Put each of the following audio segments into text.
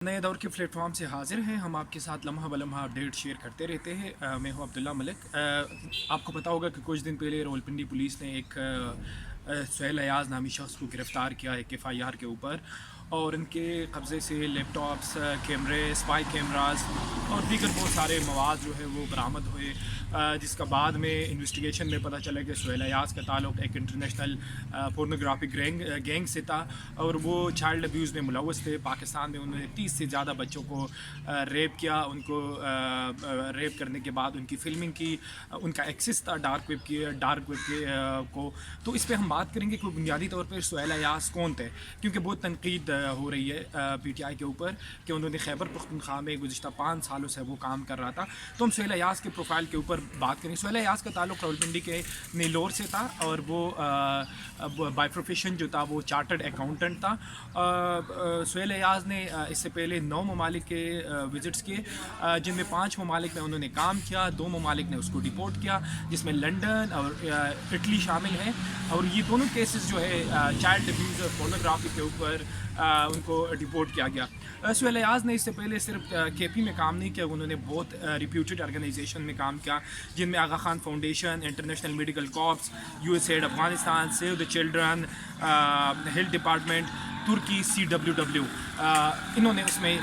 نئے دور کے پلیٹ فارم سے حاضر ہیں. ہم آپ کے ساتھ لمحہ بلمحہ اپڈیٹ شیئر کرتے رہتے ہیں. میں ہوں عبداللہ ملک. آپ کو پتہ ہوگا کہ کچھ دن پہلے راولپنڈی پولیس نے ایک سہیل ایاز نامی شخص کو گرفتار کیا ایک FIR کے اوپر، اور ان کے قبضے سے لیپ ٹاپس، کیمرے، اسپائی کیمراز اور دیگر بہت سارے مواد جو ہے وہ برآمد ہوئے، جس کا بعد میں انویسٹیگیشن میں پتہ چلا کہ سہیل ایاز کا تعلق ایک انٹرنیشنل پورنوگرافی گینگ سے تھا، اور وہ چائلڈ ابیوز میں ملوث تھے. پاکستان میں انہوں نے 30 سے زیادہ بچوں کو ریپ کیا. ان کو ریپ کرنے کے بعد ان کی فلمنگ کی. ان کا ایکسس تھا ڈارک ویب کو. تو اس پہ ہم بات کریں گے کہ بنیادی طور پر سہیل ایاز کون تھے، کیونکہ بہت تنقید ہو رہی ہے PTI کے اوپر کہ انہوں نے خیبر پختونخوا میں گزشتہ 5 سالوں سے وہ کام کر رہا تھا. تو ہم سہیل ایاز کے پروفائل کے اوپر بات کریں. سہیل ایاز کا تعلق راولپنڈی کے نیلور سے تھا، اور وہ بائی پروفیشن جو تھا وہ چارٹرڈ اکاؤنٹنٹ تھا. سہیل ایاز نے اس سے پہلے 9 ممالک کے وزٹس کیے، جن میں 5 ممالک میں انہوں نے کام کیا. 2 ممالک نے اس کو ڈیپورٹ کیا، جس میں لنڈن اور اٹلی شامل ہیں. اور یہ دونوں کیسز جو ہے چائلڈ ابیوز اور پورنوگرافی کے اوپر ان کو ڈیپورٹ کیا گیا. سہیل ایاز نے اس سے پہلے صرف KP میں کام نہیں کیا، انہوں نے بہت ریپیوٹیڈ آرگنائزیشن میں کام کیا، جن میں Aga Khan foundation, international medical corps, USAID Afghanistan, save the children, health department ترکی، CWW، انہوں نے اس میں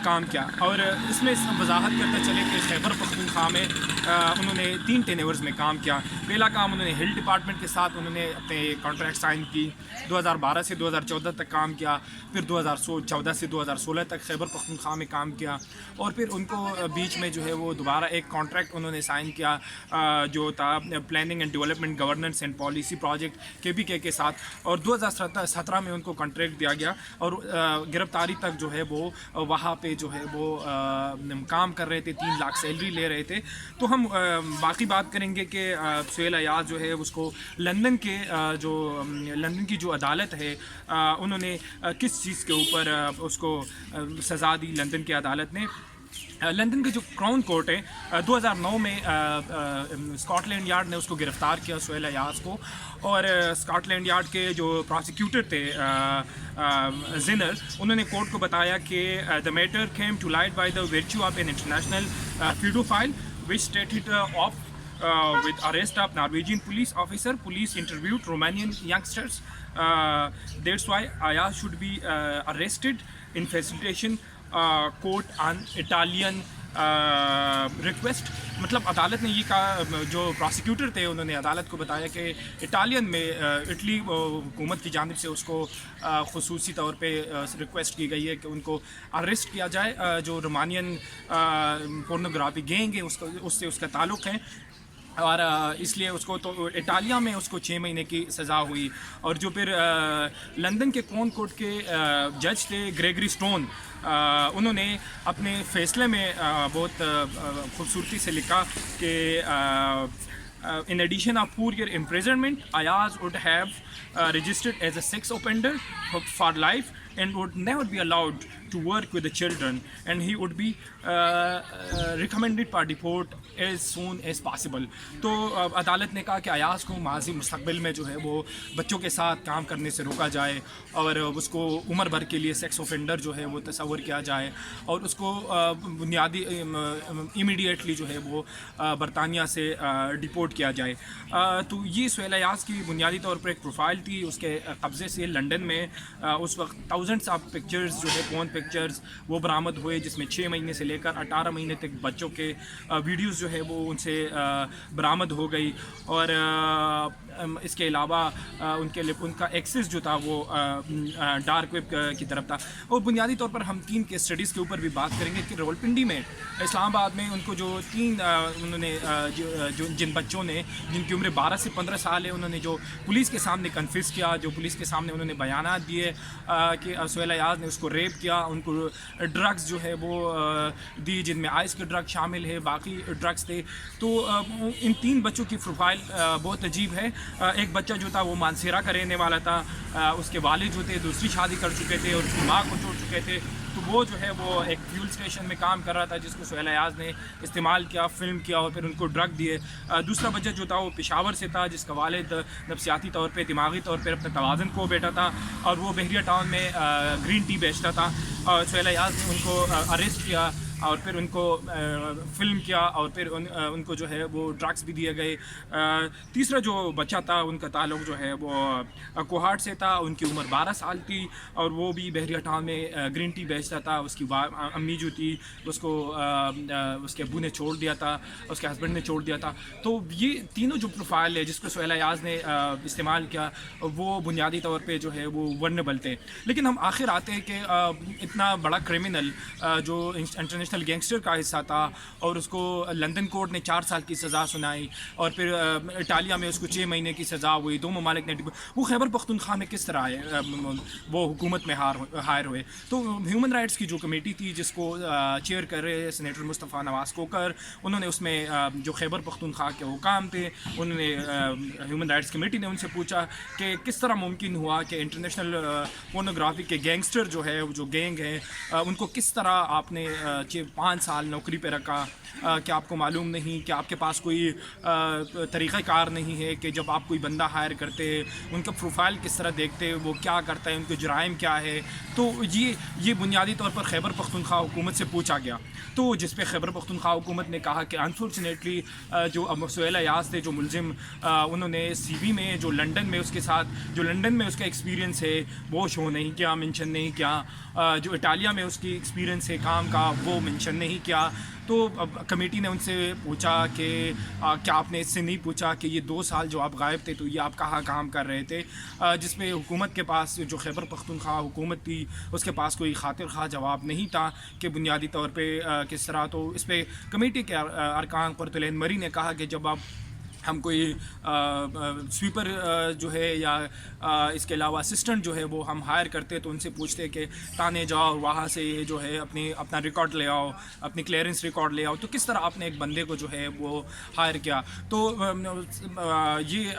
کام کیا. اور اس میں وضاحت کرتے چلے کہ خیبر پختونخوا میں انہوں نے 3 ٹینیورز میں کام کیا. پہلا کام انہوں نے ہیلتھ ڈپارٹمنٹ کے ساتھ انہوں نے اپنے کانٹریکٹ سائن کی. 2012 سے 2014 تک کام کیا. پھر 2014 سے 2016 تک خیبر پختونخوا میں کام کیا. اور پھر ان کو بیچ میں جو ہے وہ دوبارہ ایک کانٹریکٹ انہوں نے سائن کیا جو تھا planning and development governance and policy project KPK کے ساتھ. اور 2017 میں ان کو کانٹریکٹ دیا گیا، اور گرفتاری تک جو ہے وہ وہاں پہ جو ہے وہ کام کر رہے تھے. 3 لاکھ سیلری لے رہے تھے. تو ہم باقی بات کریں گے کہ سہیل ایاز جو ہے اس کو لندن کی جو عدالت ہے انہوں نے کس چیز کے اوپر اس کو سزا دی. لندن کی عدالت نے، لندن کے جو کراؤن کورٹ ہے، 2009 میں اسکاٹ لینڈ یارڈ نے اس کو گرفتار کیا سہیل ایاز کو. اور اسکاٹ لینڈ یارڈ کے جو پراسیکیوٹر تھے زنر، انہوں نے کورٹ کو بتایا کہ the matter came to light by the virtue of an international pedophile which started off with arrest of Norwegian police officer. Police interviewed Romanian youngsters. That's why Ayaz should be arrested in facilitation court on Italian request. مطلب عدالت نے یہ کہا، جو prosecutor تھے انہوں نے عدالت کو بتایا کہ اٹالین میں اٹلی حکومت کی جانب سے اس کو خصوصی طور پہ ریکویسٹ کی گئی ہے کہ ان کو اریسٹ کیا جائے. جو رومانین پورنوگرافی گینگ ہے اس سے اس کا تعلق ہے، اور اس لیے اس کو تو اٹالیہ میں اس کو 6 مہینے کی سزا ہوئی. اور جو پھر لندن کے کراؤن کورٹ کے جج تھے گریگری اسٹون، انہوں نے اپنے فیصلے میں بہت خوبصورتی سے لکھا کہ in addition of 4 year imprisonment, Ayaz would have registered as a sex offender for life and would never be allowed to work with the children, and he would be recommended for deport as soon as possible. تو عدالت نے کہا کہ ایاز کو ماضی مستقبل میں جو ہے وہ بچوں کے ساتھ کام کرنے سے روکا جائے، اور اس کو عمر بھر کے لیے سیکس اوفینڈر جو ہے وہ تصور کیا جائے، اور اس کو بنیادی امیڈیٹلی جو ہے وہ برطانیہ سے ڈیپورٹ کیا جائے. تو یہ سہیل ایاز کی بنیادی طور پر ایک پروفائل تھی. اس کے قبضے سے لنڈن میں اس وقت thousands آف پکچرز جو ہے پون پکچرز وہ برآمد ہوئے، جس میں 6 مہینے سے لے کر 18 مہینے تک بچوں کے ویڈیوز جو ہے وہ ان سے برآمد ہو گئی. اور اس کے علاوہ ان کا ایکسس جو تھا وہ ڈارک ویب کی طرف تھا. اور بنیادی طور پر ہم 3 کیس اسٹڈیز کے اوپر بھی بات کریں گے کہ راولپنڈی میں، اسلام آباد میں ان کو جو 3 انہوں نے جن بچوں نے جن کی عمر 12 سے 15 سال ہے، انہوں نے جو پولیس کے سامنے کنفیس کیا، جو پولیس کے سامنے انہوں نے بیانات دیے کہ سہیل ایاز نے اس کو ریپ کیا، ان کو ڈرگز جو ہے وہ دی، جن میں آئس کے ڈرگ شامل ہے، باقی ڈرگز تھے. تو ان 3 بچوں کی پروفائل بہت عجیب ہے. ایک بچہ جو تھا وہ مانسیرا کا رہنے والا تھا، اس کے والد جو تھے دوسری شادی کر چکے تھے اور اس کی ماں کو چھوڑ چکے تھے. تو وہ جو ہے وہ ایک فیول اسٹیشن میں کام کر رہا تھا جس کو سہیل ایاز نے استعمال کیا، فلم کیا اور پھر ان کو ڈرگ دیے۔ دوسرا بچہ جو تھا وہ پشاور سے تھا جس کا والد نفسیاتی طور پہ، دماغی طور پہ اپنے توازن کھو بیٹھا تھا اور وہ بحریہ ٹاؤن میں گرین ٹی بیچتا تھا، اور سہیل ایاز نے ان کو اریسٹ کیا اور پھر ان کو فلم کیا اور پھر ان کو جو ہے وہ ڈرگس بھی دیے گئے۔ تیسرا جو بچہ تھا ان کا تعلق جو ہے وہ کوہاٹ سے تھا، ان کی عمر 12 سال تھی اور وہ بھی بحریہ ٹاؤن میں گرین ٹی بیچتا تھا۔ اس کی امی جو تھی اس کو اس کے ابو نے چھوڑ دیا تھا، اس کے ہسبینڈ نے چھوڑ دیا تھا۔ تو یہ تینوں جو پروفائل ہے جس کو سہیل ایاز نے استعمال کیا وہ بنیادی طور پہ جو ہے وہ ورنیبل تھے۔ لیکن ہم آخر آتے ہیں کہ اتنا بڑا کرمنل جو انٹرنیشنل گینگسٹر کا حصہ تھا اور اس کو لندن کورٹ نے 4 سال کی سزا سنائی اور پھر اٹالیا میں اس کو 6 مہینے کی سزا ہوئی، 2 ممالک نے وہ خیبر پختونخوا میں کس طرح آئے، وہ حکومت میں ہائر ہوئے۔ تو ہیومن رائٹس کی جو کمیٹی تھی جس کو چیئر کر رہے سینیٹر مصطفیٰ نواز کوکر، انہوں نے اس میں جو خیبر پختونخوا کے حکام تھے انہوں نے ہیومن رائٹس کمیٹی نے ان سے پوچھا کہ کس طرح ممکن ہوا کہ انٹرنیشنل پورنوگرافی کے گینگسٹر جو ہے جو گینگ ہیں ان کو کس طرح آپ نے 5 سال نوکری پہ رکھا، کہ آپ کو معلوم نہیں کہ آپ کے پاس کوئی طریقہ کار نہیں ہے کہ جب آپ کوئی بندہ ہائر کرتے ان کا پروفائل کس طرح دیکھتے، وہ کیا کرتا ہے، ان کے جرائم کیا ہے۔ تو یہ بنیادی طور پر خیبر پختونخوا حکومت سے پوچھا گیا، تو جس پہ خیبر پختونخوا حکومت نے کہا کہ انفارچونیٹلی جو سہیل ایاز تھے جو ملزم، انہوں نے سی وی میں جو لنڈن میں اس کے ساتھ جو لنڈن میں اس کا ایکسپیرینس ہے وہ شو نہیں کیا، مینشن نہیں کیا، جو اٹالیا میں اس کی ایکسپیرینس ہے کام کا وہ مینشن نہیں کیا۔ تو کمیٹی نے ان سے پوچھا کہ کیا آپ نے اس سے نہیں پوچھا کہ یہ 2 سال جو آپ غائب تھے تو یہ آپ کہاں کام کر رہے تھے، جس پہ حکومت کے پاس جو خیبر پختونخوا حکومت تھی اس کے پاس کوئی خاطر خواہ جواب نہیں تھا کہ بنیادی طور پہ کس طرح۔ تو اس پہ کمیٹی کے ارکان قرۃ العین مری نے کہا کہ جب آپ ہم کوئی سویپر جو ہے یا اس کے علاوہ اسسٹنٹ جو ہے وہ ہم ہائر کرتے تو ان سے پوچھتے کہ تانے جاؤ وہاں سے جو ہے اپنا ریکارڈ لے آؤ، اپنی کلیئرنس ریکارڈ لے آؤ، تو کس طرح آپ نے ایک بندے کو جو ہے وہ ہائر کیا۔ تو یہ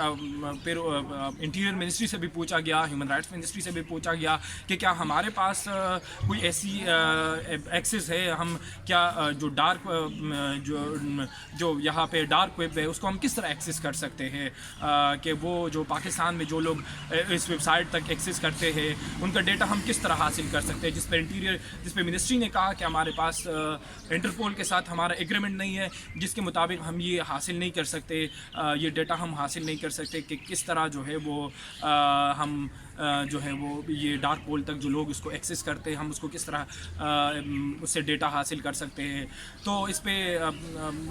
پھر انٹیریئر منسٹری سے بھی پوچھا گیا، ہیومن رائٹس منسٹری سے بھی پوچھا گیا کہ کیا ہمارے پاس کوئی ایسی ایکسس ہے، ہم کیا جو ڈارک جو یہاں پہ ڈارک ویب ہے اس کو ہم کس طرح ایکسس کر سکتے ہیں، کہ وہ جو پاکستان میں جو لوگ اس ویب سائٹ تک ایکسس کرتے ہیں ان کا ڈیٹا ہم کس طرح حاصل کر سکتے ہیں، جس پہ منسٹری نے کہا کہ ہمارے پاس انٹرپول کے ساتھ ہمارا ایگریمنٹ نہیں ہے جس کے مطابق ہم یہ حاصل نہیں کر سکتے، یہ ڈیٹا ہم حاصل نہیں کر سکتے کہ کس طرح جو ہے وہ ہم جو ہے وہ یہ ڈارک پول تک جو لوگ اس کو ایکسس کرتے ہیں ہم اس کو کس طرح اس سے ڈیٹا حاصل کر سکتے ہیں۔ تو اس پہ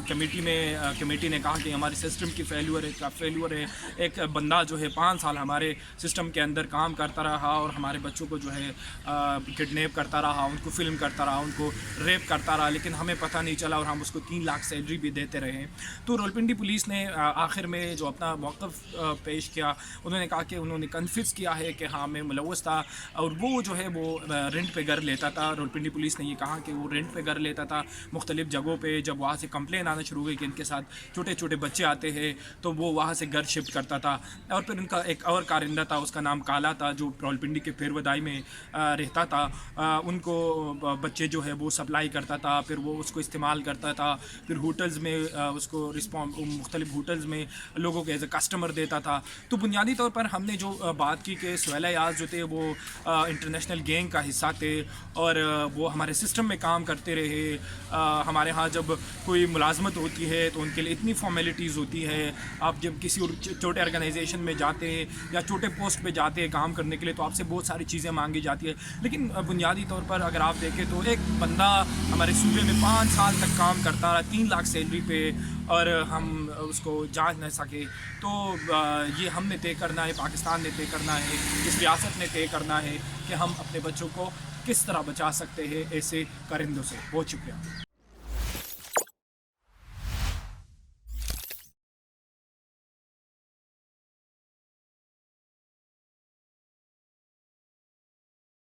کمیٹی نے کہا کہ ہمارے سسٹم کی فیلیور ہے، ایک بندہ جو ہے 5 سال ہمارے سسٹم کے اندر کام کرتا رہا اور ہمارے بچوں کو جو ہے کڈنیپ کرتا رہا، ان کو فلم کرتا رہا، ان کو ریپ کرتا رہا، لیکن ہمیں پتہ نہیں چلا اور ہم اس کو 3 لاکھ سیلری بھی دیتے رہے۔ تو راولپنڈی پولیس نے آخر میں جو اپنا موقف پیش کیا انہوں نے کہا کہ انہوں نے کنفیس کیا ہے کہ ہاں میں ملوث تھا اور وہ جو ہے وہ رینٹ پہ گھر لیتا تھا۔ راولپنڈی پولیس نے یہ کہا کہ وہ رینٹ پہ گھر لیتا تھا مختلف جگہوں پہ، جب وہاں سے کمپلین آنا شروع ہوئی کہ ان کے ساتھ چھوٹے چھوٹے بچے آتے ہیں تو وہ وہاں سے گھر شفٹ کرتا تھا۔ اور پھر ان کا ایک اور کارندہ تھا، اس کا نام کالا تھا، جو راولپنڈی کے پھیرودائی میں رہتا تھا، ان کو بچے جو ہے وہ سپلائی کرتا تھا، پھر وہ اس کو استعمال کرتا تھا، پھر ہوٹلز میں اس کو مختلف ہوٹلز میں لوگوں کو ایز اے کسٹمر دیتا تھا۔ تو بنیادی طور پر ہم نے جو بات کی کہ سہیل ایاز جو تھے وہ انٹرنیشنل گینگ کا حصہ تھے اور وہ ہمارے سسٹم میں کام کرتے رہے۔ ہمارے ہاں جب کوئی ملازمت ہوتی ہے تو ان کے لیے اتنی فارمیلٹیز ہوتی ہے، آپ جب کسی چھوٹے آرگنائزیشن میں جاتے ہیں یا چھوٹے پوسٹ پہ جاتے ہیں کام کرنے کے لیے تو آپ سے بہت ساری چیزیں مانگی جاتی ہے، لیکن بنیادی طور پر اگر آپ دیکھیں تو ایک بندہ ہمارے صوبے میں 5 سال تک کام کرتا رہا 3 لاکھ سیلری پہ اور ہم اس کو جانچ نہ سکے، تو یہ ہم نے طے کرنا ہے، پاکستان نے طے کرنا ہے، اس ریاست نے طے کرنا ہے کہ ہم اپنے بچوں کو کس طرح بچا سکتے ہیں ایسے کرندوں سے۔ بہت شکریہ۔